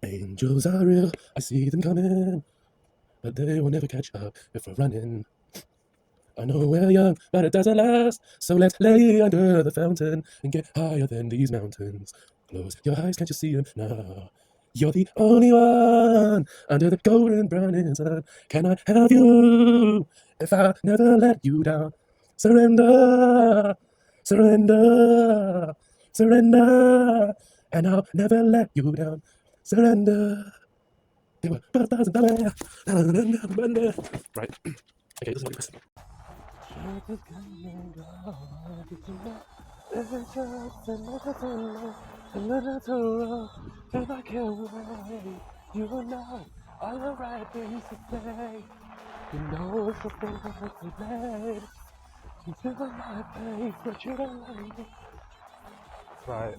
Angels are real, I see them coming, but they will never catch up if we're running. I know we're young, but it doesn't last, so let's lay under the fountain and get higher than these mountains. Close your eyes, can't you see them now? You're the only one under the golden browning sun. Can I have you if I never let you down? Surrender, surrender, surrender, and I'll never let you down. Surrender. Right. Okay, this is what it was. If I can't wait, you will know all the right things to say. You know it's the things that we made. You feel my face, but you don't like it. Right.